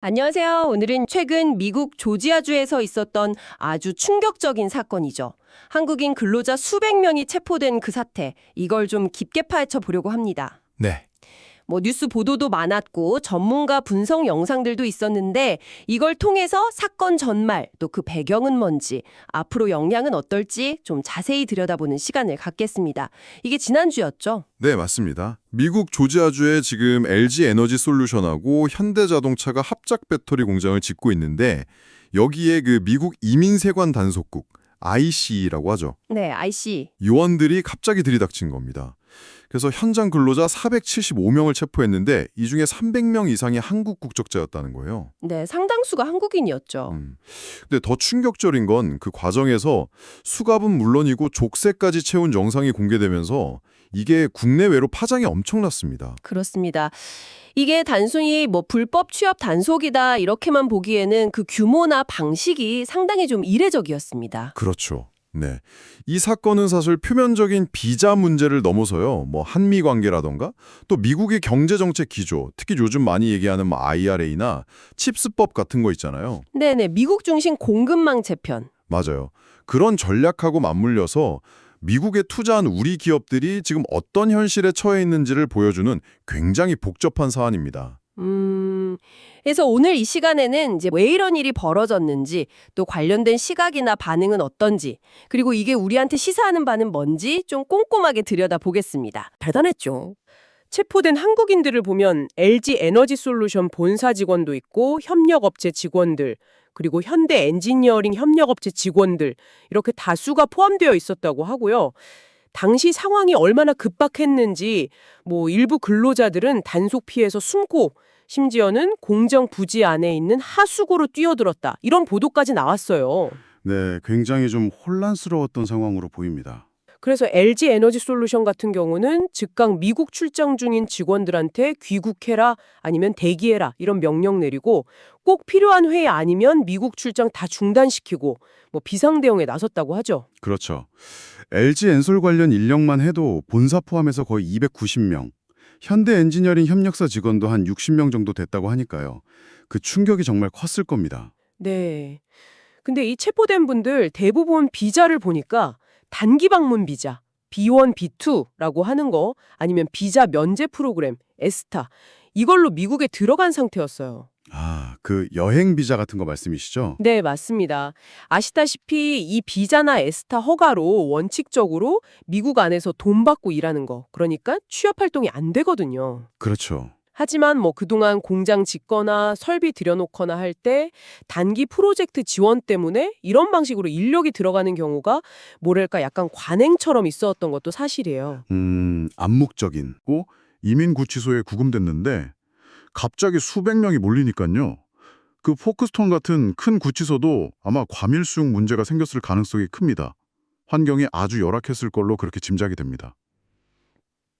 안녕하세요. 오늘은 최근 미국 조지아주에서 있었던 아주 충격적인 사건이죠. 한국인 근로자 수백 명이 체포된 그 사태, 이걸 좀 깊게 파헤쳐 보려고 합니다. 네, 뉴스 보도도 많았고 전문가 분석 영상들도 있었는데 이걸 통해서 사건 전말, 또 그 배경은 뭔지, 앞으로 영향은 어떨지 좀 자세히 들여다보는 시간을 갖겠습니다. 이게 지난주였죠? 네, 맞습니다. 미국 조지아주에 지금 LG 에너지 솔루션하고 현대자동차가 합작 배터리 공장을 짓고 있는데 여기에 그 미국 이민세관 단속국 IC라고 하죠. 네, IC. 요원들이 갑자기 들이닥친 겁니다. 그래서 현장 근로자 475명을 체포했는데 이 중에 300명 이상이 한국 국적자였다는 거예요. 네, 상당수가 한국인이었죠. 근데 더 충격적인 건 그 과정에서 수갑은 물론이고 족쇄까지 채운 영상이 공개되면서 이게 국내외로 파장이 엄청났습니다. 그렇습니다. 이게 단순히 불법 취업 단속이다 이렇게만 보기에는 그 규모나 방식이 상당히 좀 이례적이었습니다. 그렇죠. 네. 이 사건은 사실 표면적인 비자 문제를 넘어서요. 한미 관계라던가 또 미국의 경제 정책 기조, 특히 요즘 많이 얘기하는 IRA나 칩스법 같은 거 있잖아요. 네네, 미국 중심 공급망 재편. 맞아요. 그런 전략하고 맞물려서 미국에 투자한 우리 기업들이 지금 어떤 현실에 처해 있는지를 보여주는 굉장히 복잡한 사안입니다. 그래서 오늘 이 시간에는 이제 왜 이런 일이 벌어졌는지, 또 관련된 시각이나 반응은 어떤지, 그리고 이게 우리한테 시사하는 바는 뭔지 좀 꼼꼼하게 들여다보겠습니다. 대단했죠. 체포된 한국인들을 보면 LG 에너지 솔루션 본사 직원도 있고 협력업체 직원들, 그리고 현대 엔지니어링 협력업체 직원들 이렇게 다수가 포함되어 있었다고 하고요. 당시 상황이 얼마나 급박했는지 일부 근로자들은 단속 피해서 숨고 심지어는 공정 부지 안에 있는 하수구로 뛰어들었다. 이런 보도까지 나왔어요. 네, 굉장히 좀 혼란스러웠던 상황으로 보입니다. 그래서 LG 에너지 솔루션 같은 경우는 즉각 미국 출장 중인 직원들한테 귀국해라 아니면 대기해라 이런 명령 내리고 꼭 필요한 회의 아니면 미국 출장 다 중단시키고 비상 대응에 나섰다고 하죠. 그렇죠. LG 엔솔 관련 인력만 해도 본사 포함해서 거의 290명, 현대 엔지니어링 협력사 직원도 한 60명 정도 됐다고 하니까요. 그 충격이 정말 컸을 겁니다. 네. 근데 이 체포된 분들 대부분 비자를 보니까 단기 방문 비자, B1, B2라고 하는 거 아니면 비자 면제 프로그램, 에스타 이걸로 미국에 들어간 상태였어요. 아, 그 여행 비자 같은 거 말씀이시죠? 네, 맞습니다. 아시다시피 이 비자나 에스타 허가로 원칙적으로 미국 안에서 돈 받고 일하는 거, 그러니까 취업 활동이 안 되거든요. 그렇죠. 하지만 그동안 공장 짓거나 설비 들여놓거나 할 때 단기 프로젝트 지원 때문에 이런 방식으로 인력이 들어가는 경우가 뭐랄까 약간 관행처럼 있었던 것도 사실이에요. 암묵적인 이민구치소에 구금됐는데 갑자기 수백 명이 몰리니까요. 그 포크스톤 같은 큰 구치소도 아마 과밀 수용 문제가 생겼을 가능성이 큽니다. 환경이 아주 열악했을 걸로 그렇게 짐작이 됩니다.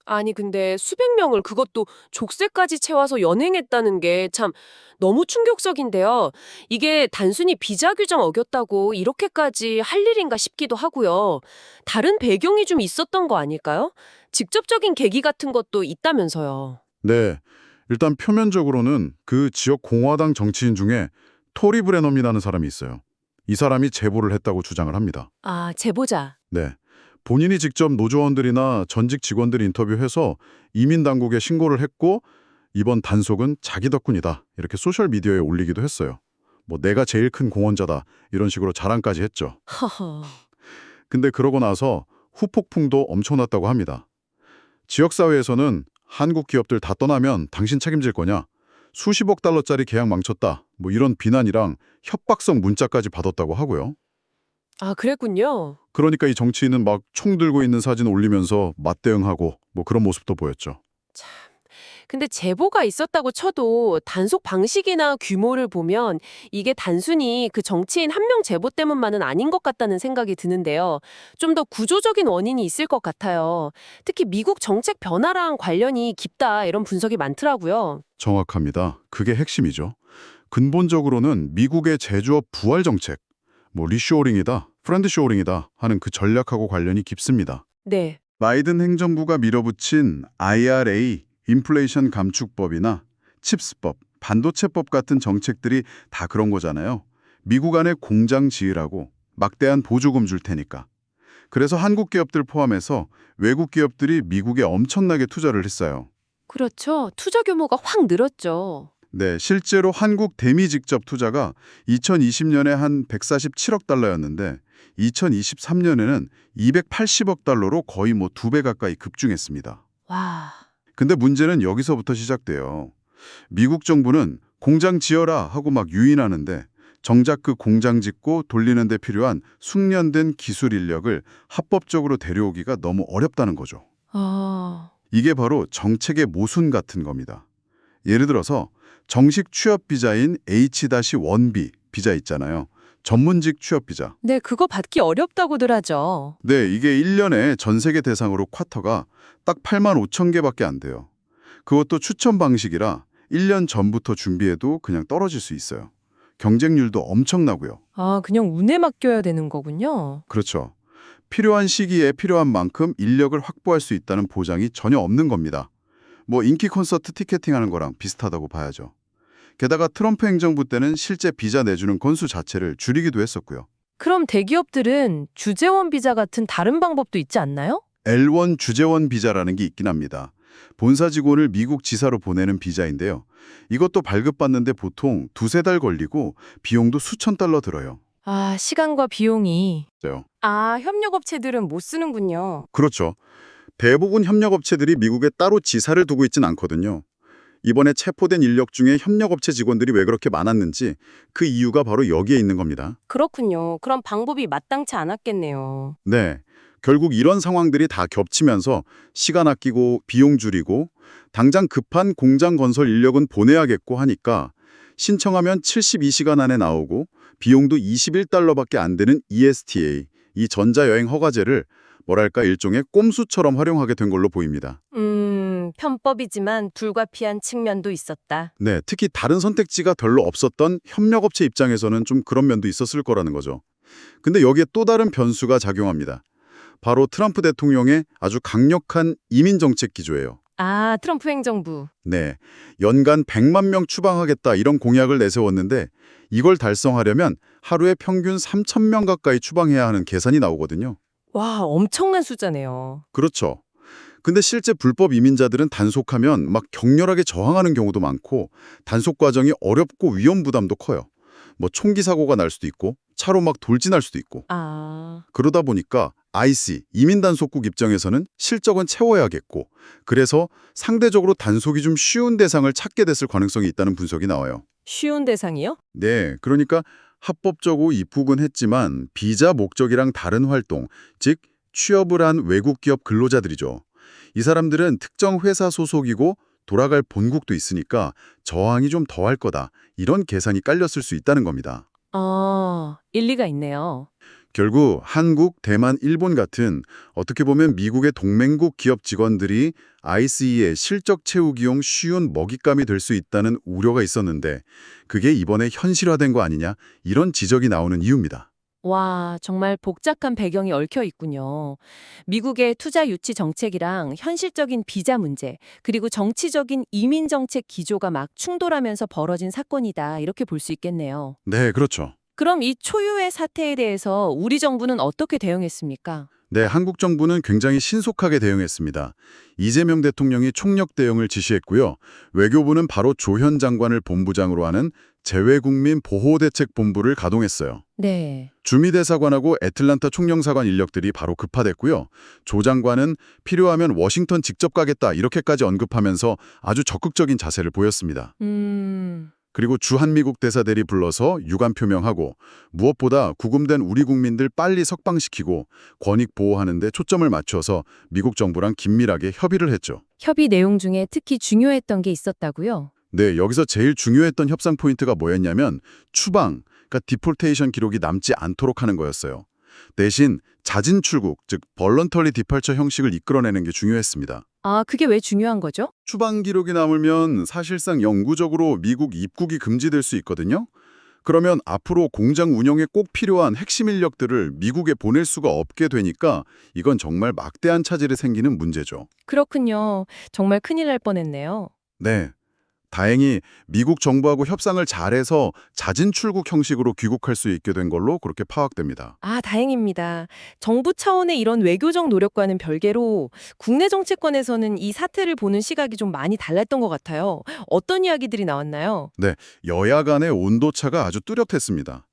아니 근데 수백 명을 그것도 족쇄까지 채워서 연행했다는 게 참 너무 충격적인데요. 이게 단순히 비자 규정 어겼다고 이렇게까지 할 일인가 싶기도 하고요. 다른 배경이 좀 있었던 거 아닐까요? 직접적인 계기 같은 것도 있다면서요. 네, 일단 표면적으로는 그 지역 공화당 정치인 중에 토리 브레넘이라는 사람이 있어요. 이 사람이 제보를 했다고 주장을 합니다. 아, 제보자. 네, 본인이 직접 노조원들이나 전직 직원들 인터뷰해서 이민당국에 신고를 했고 이번 단속은 자기 덕분이다 이렇게 소셜미디어에 올리기도 했어요. 내가 제일 큰 공헌자다 이런 식으로 자랑까지 했죠. 허허. 근데 그러고 나서 후폭풍도 엄청났다고 합니다. 지역사회에서는 한국 기업들 다 떠나면 당신 책임질 거냐? 수십억 달러짜리 계약 망쳤다. 이런 비난이랑 협박성 문자까지 받았다고 하고요. 아, 그랬군요. 그러니까 이 정치인은 막 총 들고 있는 사진 올리면서 맞대응하고 그런 모습도 보였죠. 근데 제보가 있었다고 쳐도 단속 방식이나 규모를 보면 이게 단순히 그 정치인 한 명 제보 때문만은 아닌 것 같다는 생각이 드는데요. 좀 더 구조적인 원인이 있을 것 같아요. 특히 미국 정책 변화랑 관련이 깊다 이런 분석이 많더라고요. 정확합니다. 그게 핵심이죠. 근본적으로는 미국의 제조업 부활 정책, 리쇼어링이다, 프렌드쇼어링이다 하는 그 전략하고 관련이 깊습니다. 네. 바이든 행정부가 밀어붙인 IRA, 인플레이션 감축법이나 칩스법, 반도체법 같은 정책들이 다 그런 거잖아요. 미국 안에 공장 지으라고 막대한 보조금 줄 테니까. 그래서 한국 기업들 포함해서 외국 기업들이 미국에 엄청나게 투자를 했어요. 그렇죠. 투자 규모가 확 늘었죠. 네, 실제로 한국 대미 직접 투자가 2020년에 한 147억 달러였는데 2023년에는 280억 달러로 거의 뭐 2배 가까이 급증했습니다. 와. 근데 문제는 여기서부터 시작돼요. 미국 정부는 공장 지어라 하고 막 유인하는데 정작 그 공장 짓고 돌리는 데 필요한 숙련된 기술 인력을 합법적으로 데려오기가 너무 어렵다는 거죠. 아. 이게 바로 정책의 모순 같은 겁니다. 예를 들어서 정식 취업 비자인 H-1B 비자 있잖아요. 전문직 취업 비자. 네, 그거 받기 어렵다고들 하죠. 네, 이게 1년에 전 세계 대상으로 쿼터가 딱 8만 5천 개밖에 안 돼요. 그것도 추천 방식이라 1년 전부터 준비해도 그냥 떨어질 수 있어요. 경쟁률도 엄청나고요. 아, 그냥 운에 맡겨야 되는 거군요. 그렇죠. 필요한 시기에 필요한 만큼 인력을 확보할 수 있다는 보장이 전혀 없는 겁니다. 뭐 인기 콘서트 티켓팅하는 거랑 비슷하다고 봐야죠. 게다가 트럼프 행정부 때는 실제 비자 내주는 건수 자체를 줄이기도 했었고요. 그럼 대기업들은 주재원 비자 같은 다른 방법도 있지 않나요? L1 주재원 비자라는 게 있긴 합니다. 본사 직원을 미국 지사로 보내는 비자인데요. 이것도 발급받는데 보통 2~3달 걸리고 비용도 수천 달러 들어요. 아, 시간과 비용이. 그래요. 아, 협력업체들은 못 쓰는군요. 그렇죠. 대부분 협력업체들이 미국에 따로 지사를 두고 있진 않거든요. 이번에 체포된 인력 중에 협력업체 직원들이 왜 그렇게 많았는지 그 이유가 바로 여기에 있는 겁니다. 그렇군요. 그럼 방법이 마땅치 않았겠네요. 네. 결국 이런 상황들이 다 겹치면서 시간 아끼고 비용 줄이고 당장 급한 공장 건설 인력은 보내야겠고 하니까 신청하면 72시간 안에 나오고 비용도 21달러밖에 안 되는 ESTA, 이 전자여행 허가제를 뭐랄까 일종의 꼼수처럼 활용하게 된 걸로 보입니다. 편법이지만 불가피한 측면도 있었다. 네, 특히 다른 선택지가 별로 없었던 협력업체 입장에서는 좀 그런 면도 있었을 거라는 거죠. 근데 여기에 또 다른 변수가 작용합니다. 바로 트럼프 대통령의 아주 강력한 이민 정책 기조예요. 아, 트럼프 행정부. 네, 연간 100만 명 추방하겠다 이런 공약을 내세웠는데 이걸 달성하려면 하루에 평균 3,000명 가까이 추방해야 하는 계산이 나오거든요. 와, 엄청난 숫자네요. 그렇죠. 근데 실제 불법 이민자들은 단속하면 막 격렬하게 저항하는 경우도 많고 단속 과정이 어렵고 위험 부담도 커요. 뭐 총기 사고가 날 수도 있고 차로 막 돌진할 수도 있고. 아, 그러다 보니까 IC, 이민단속국 입장에서는 실적은 채워야겠고 그래서 상대적으로 단속이 좀 쉬운 대상을 찾게 됐을 가능성이 있다는 분석이 나와요. 쉬운 대상이요? 네, 그러니까 합법적으로 입국은 했지만 비자 목적이랑 다른 활동, 즉 취업을 한 외국 기업 근로자들이죠. 이 사람들은 특정 회사 소속이고 돌아갈 본국도 있으니까 저항이 좀 더할 거다. 이런 계산이 깔렸을 수 있다는 겁니다. 일리가 있네요. 결국 한국, 대만, 일본 같은 어떻게 보면 미국의 동맹국 기업 직원들이 ICE의 실적 채우기용 쉬운 먹잇감이 될 수 있다는 우려가 있었는데 그게 이번에 현실화된 거 아니냐 이런 지적이 나오는 이유입니다. 와, 정말 복잡한 배경이 얽혀 있군요. 미국의 투자 유치 정책이랑 현실적인 비자 문제, 그리고 정치적인 이민 정책 기조가 막 충돌하면서 벌어진 사건이다. 이렇게 볼 수 있겠네요. 네, 그렇죠. 그럼 이 초유의 사태에 대해서 우리 정부는 어떻게 대응했습니까? 네, 한국 정부는 굉장히 신속하게 대응했습니다. 이재명 대통령이 총력 대응을 지시했고요. 외교부는 바로 조현 장관을 본부장으로 하는 재외국민보호대책본부를 가동했어요. 네. 주미대사관하고 애틀란타 총영사관 인력들이 바로 급파됐고요. 조 장관은 필요하면 워싱턴 직접 가겠다 이렇게까지 언급하면서 아주 적극적인 자세를 보였습니다. 그리고 주한미국 대사들이 불러서 유감 표명하고 무엇보다 구금된 우리 국민들 빨리 석방시키고 권익 보호하는 데 초점을 맞춰서 미국 정부랑 긴밀하게 협의를 했죠. 협의 내용 중에 특히 중요했던 게 있었다고요? 네, 여기서 제일 중요했던 협상 포인트가 뭐였냐면 추방, 그러니까 디폴테이션 기록이 남지 않도록 하는 거였어요. 대신 자진 출국, 즉 벌런터리 디팔처 형식을 이끌어내는 게 중요했습니다. 아, 그게 왜 중요한 거죠? 추방 기록이 남으면 사실상 영구적으로 미국 입국이 금지될 수 있거든요. 그러면 앞으로 공장 운영에 꼭 필요한 핵심 인력들을 미국에 보낼 수가 없게 되니까 이건 정말 막대한 차질이 생기는 문제죠. 그렇군요. 정말 큰일 날 뻔했네요. 네. 다행히 미국 정부하고 협상을 잘해서 자진 출국 형식으로 귀국할 수 있게 된 걸로 그렇게 파악됩니다. 아, 다행입니다. 정부 차원의 이런 외교적 노력과는 별개로 국내 정치권에서는 이 사태를 보는 시각이 좀 많이 달랐던 것 같아요. 어떤 이야기들이 나왔나요? 여야 간의 온도차가 아주 뚜렷했습니다.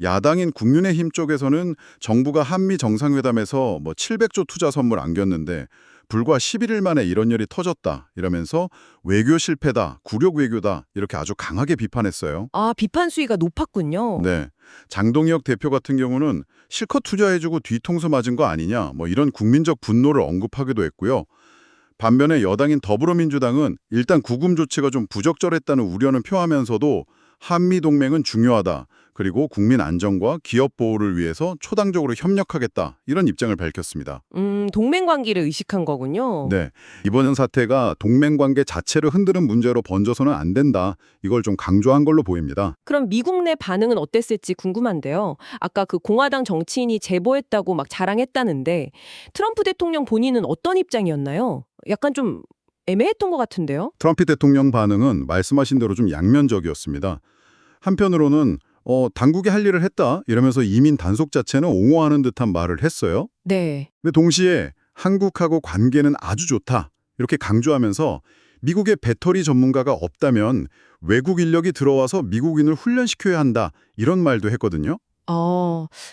야당인 국민의힘 쪽에서는 정부가 한미 정상회담에서 700조 투자 선물 안겼는데 불과 11일 만에 이런 일이 터졌다 이러면서 외교 실패다, 굴욕 외교다 이렇게 아주 강하게 비판했어요. 아, 비판 수위가 높았군요. 네, 장동혁 대표 같은 경우는 실컷 투자해주고 뒤통수 맞은 거 아니냐 이런 국민적 분노를 언급하기도 했고요. 반면에 여당인 더불어민주당은 일단 구금 조치가 좀 부적절했다는 우려는 표하면서도 한미동맹은 중요하다. 그리고 국민 안정과 기업 보호를 위해서 초당적으로 협력하겠다. 이런 입장을 밝혔습니다. 동맹 관계를 의식한 거군요. 네, 이번 사태가 동맹관계 자체를 흔드는 문제로 번져서는 안 된다. 이걸 좀 강조한 걸로 보입니다. 그럼 미국 내 반응은 어땠을지 궁금한데요. 아까 그 공화당 정치인이 제보했다고 막 자랑했다는데 트럼프 대통령 본인은 어떤 입장이었나요? 약간 좀 애매했던 것 같은데요. 트럼프 대통령 반응은 말씀하신 대로 좀 양면적이었습니다. 한편으로는 당국이 할 일을 했다 이러면서 이민 단속 자체는 옹호하는 듯한 말을 했어요. 네. 근데 동시에 한국하고 관계는 아주 좋다 이렇게 강조하면서 미국의 배터리 전문가가 없다면 외국 인력이 들어와서 미국인을 훈련시켜야 한다 이런 말도 했거든요.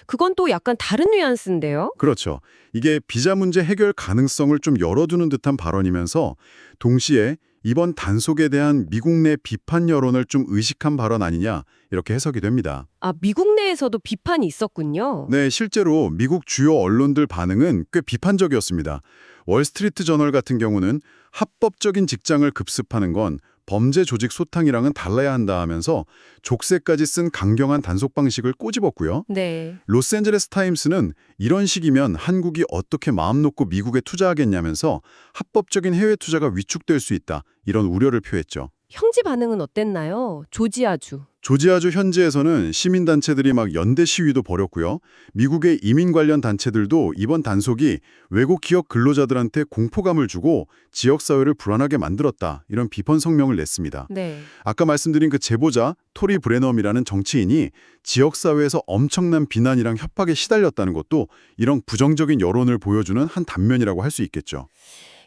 그건 또 약간 다른 뉘앙스인데요. 그렇죠. 이게 비자 문제 해결 가능성을 좀 열어두는 듯한 발언이면서 동시에 이번 단속에 대한 미국 내 비판 여론을 좀 의식한 발언 아니냐 이렇게 해석이 됩니다. 아, 미국 내에서도 비판이 있었군요. 네, 실제로 미국 주요 언론들 반응은 꽤 비판적이었습니다. 월스트리트 저널 같은 경우는 합법적인 직장을 급습하는 건 범죄 조직 소탕이랑은 달라야 한다 하면서 족쇄까지 쓴 강경한 단속 방식을 꼬집었고요. 네. 로스앤젤레스 타임스는 이런 식이면 한국이 어떻게 마음 놓고 미국에 투자하겠냐면서 합법적인 해외 투자가 위축될 수 있다. 이런 우려를 표했죠. 형제 반응은 어땠나요? 조지아주. 조지아주 현지에서는 시민단체들이 막 연대 시위도 벌였고요. 미국의 이민 관련 단체들도 이번 단속이 외국 기업 근로자들한테 공포감을 주고 지역사회를 불안하게 만들었다. 이런 비판 성명을 냈습니다. 네. 아까 말씀드린 그 제보자 토리 브레넘이라는 정치인이 지역사회에서 엄청난 비난이랑 협박에 시달렸다는 것도 이런 부정적인 여론을 보여주는 한 단면이라고 할 수 있겠죠.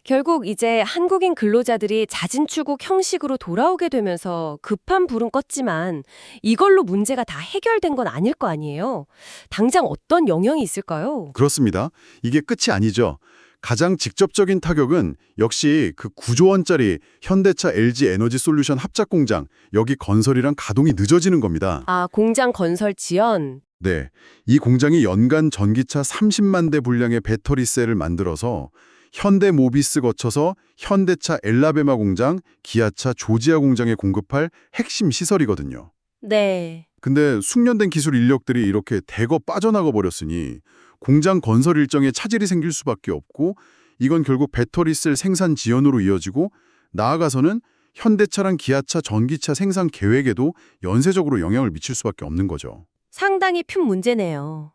결국 이제 한국인 근로자들이 자진 출국 형식으로 돌아오게 되면서 급한 불은 껐지만 이걸로 문제가 다 해결된 건 아닐 거 아니에요. 당장 어떤 영향이 있을까요? 그렇습니다. 이게 끝이 아니죠. 가장 직접적인 타격은 역시 그 9조 원짜리 현대차 LG 에너지 솔루션 합작 공장 여기 건설이랑 가동이 늦어지는 겁니다. 아, 공장 건설 지연. 네, 이 공장이 연간 전기차 30만 대 분량의 배터리셀을 만들어서 현대모비스 거쳐서 현대차 엘라베마 공장, 기아차 조지아 공장에 공급할 핵심 시설이거든요. 네. 근데 숙련된 기술 인력들이 이렇게 대거 빠져나가 버렸으니 공장 건설 일정에 차질이 생길 수밖에 없고 이건 결국 배터리셀 생산 지연으로 이어지고 나아가서는 현대차랑 기아차 전기차 생산 계획에도 연쇄적으로 영향을 미칠 수밖에 없는 거죠. 상당히 큰 문제네요.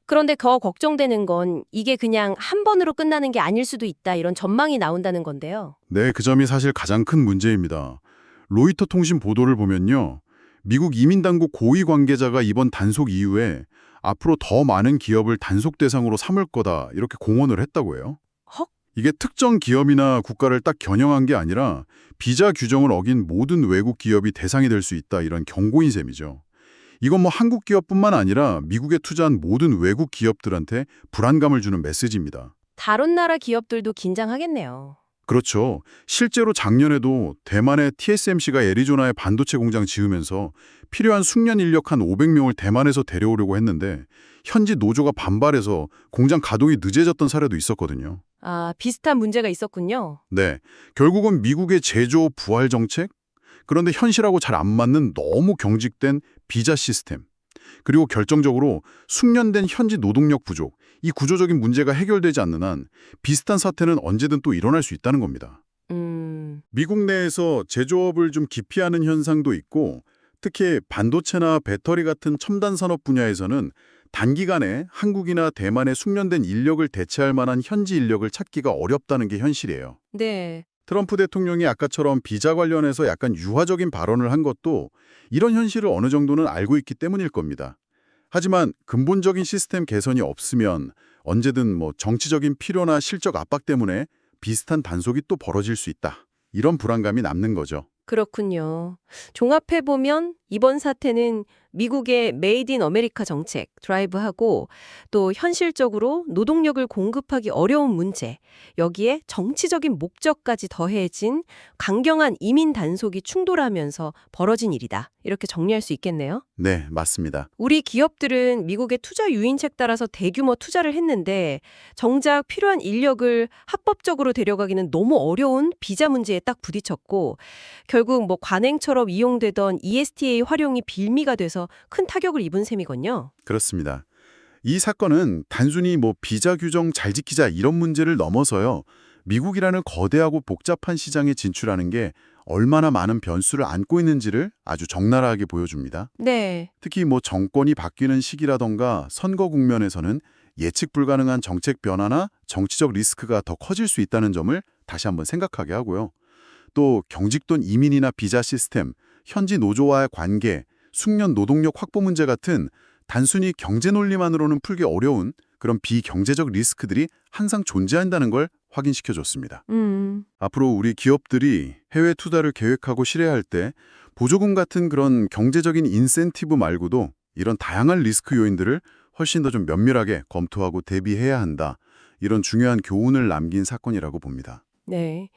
그런데 더 걱정되는 건 이게 그냥 한 번으로 끝나는 게 아닐 수도 있다 이런 전망이 나온다는 건데요. 네, 그 점이 사실 가장 큰 문제입니다. 로이터 통신 보도를 보면요. 미국 이민당국 고위 관계자가 이번 단속 이후에 앞으로 더 많은 기업을 단속 대상으로 삼을 거다 이렇게 공언을 했다고 해요. 헉? 이게 특정 기업이나 국가를 딱 겨냥한 게 아니라 비자 규정을 어긴 모든 외국 기업이 대상이 될 수 있다 이런 경고인 셈이죠. 이건 한국 기업뿐만 아니라 미국에 투자한 모든 외국 기업들한테 불안감을 주는 메시지입니다. 다른 나라 기업들도 긴장하겠네요. 그렇죠. 실제로 작년에도 대만의 TSMC가 애리조나에 반도체 공장 지으면서 필요한 숙련 인력 한 500명을 대만에서 데려오려고 했는데 현지 노조가 반발해서 공장 가동이 늦어졌던 사례도 있었거든요. 아, 비슷한 문제가 있었군요. 네, 결국은 미국의 제조 부활 정책, 그런데 현실하고 잘 안 맞는 너무 경직된 비자 시스템, 그리고 결정적으로 숙련된 현지 노동력 부족, 이 구조적인 문제가 해결되지 않는 한 비슷한 사태는 언제든 또 일어날 수 있다는 겁니다. 미국 내에서 제조업을 좀 기피하는 현상도 있고 특히 반도체나 배터리 같은 첨단 산업 분야에서는 단기간에 한국이나 대만의 숙련된 인력을 대체할 만한 현지 인력을 찾기가 어렵다는 게 현실이에요. 네. 트럼프 대통령이 아까처럼 비자 관련해서 약간 유화적인 발언을 한 것도 이런 현실을 어느 정도는 알고 있기 때문일 겁니다. 하지만 근본적인 시스템 개선이 없으면 언제든 정치적인 필요나 실적 압박 때문에 비슷한 단속이 또 벌어질 수 있다. 이런 불안감이 남는 거죠. 그렇군요. 종합해보면 이번 사태는 미국의 메이드 인 아메리카 정책 드라이브하고 또 현실적으로 노동력을 공급하기 어려운 문제, 여기에 정치적인 목적까지 더해진 강경한 이민 단속이 충돌하면서 벌어진 일이다. 이렇게 정리할 수 있겠네요. 네, 맞습니다. 우리 기업들은 미국의 투자 유인책 따라서 대규모 투자를 했는데 정작 필요한 인력을 합법적으로 데려가기는 너무 어려운 비자 문제에 딱 부딪혔고 결국 관행처럼 이용되던 ESTA 활용이 빌미가 돼서 큰 타격을 입은 셈이군요. 그렇습니다. 이 사건은 단순히 비자 규정 잘 지키자 이런 문제를 넘어서요. 미국이라는 거대하고 복잡한 시장에 진출하는 게 얼마나 많은 변수를 안고 있는지를 아주 적나라하게 보여줍니다. 네. 특히 정권이 바뀌는 시기라던가 선거 국면에서는 예측 불가능한 정책 변화나 정치적 리스크가 더 커질 수 있다는 점을 다시 한번 생각하게 하고요. 또 경직된 이민이나 비자 시스템, 현지 노조와의 관계, 숙련 노동력 확보 문제 같은 단순히 경제 논리만으로는 풀기 어려운 그런 비경제적 리스크들이 항상 존재한다는 걸 확인시켜줬습니다. 앞으로 우리 기업들이 해외 투자를 계획하고 실행할 때 보조금 같은 그런 경제적인 인센티브 말고도 이런 다양한 리스크 요인들을 훨씬 더 좀 면밀하게 검토하고 대비해야 한다. 이런 중요한 교훈을 남긴 사건이라고 봅니다. 네.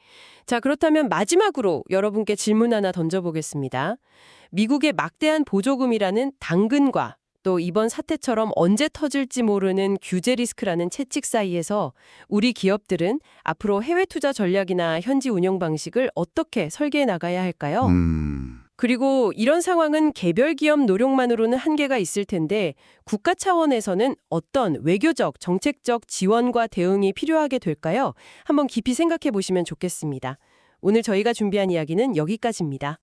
자, 그렇다면 마지막으로 여러분께 질문 하나 던져보겠습니다. 미국의 막대한 보조금이라는 당근과 또 이번 사태처럼 언제 터질지 모르는 규제 리스크라는 채찍 사이에서 우리 기업들은 앞으로 해외 투자 전략이나 현지 운영 방식을 어떻게 설계해 나가야 할까요? 그리고 이런 상황은 개별 기업 노력만으로는 한계가 있을 텐데 국가 차원에서는 어떤 외교적, 정책적 지원과 대응이 필요하게 될까요? 한번 깊이 생각해 보시면 좋겠습니다. 오늘 저희가 준비한 이야기는 여기까지입니다.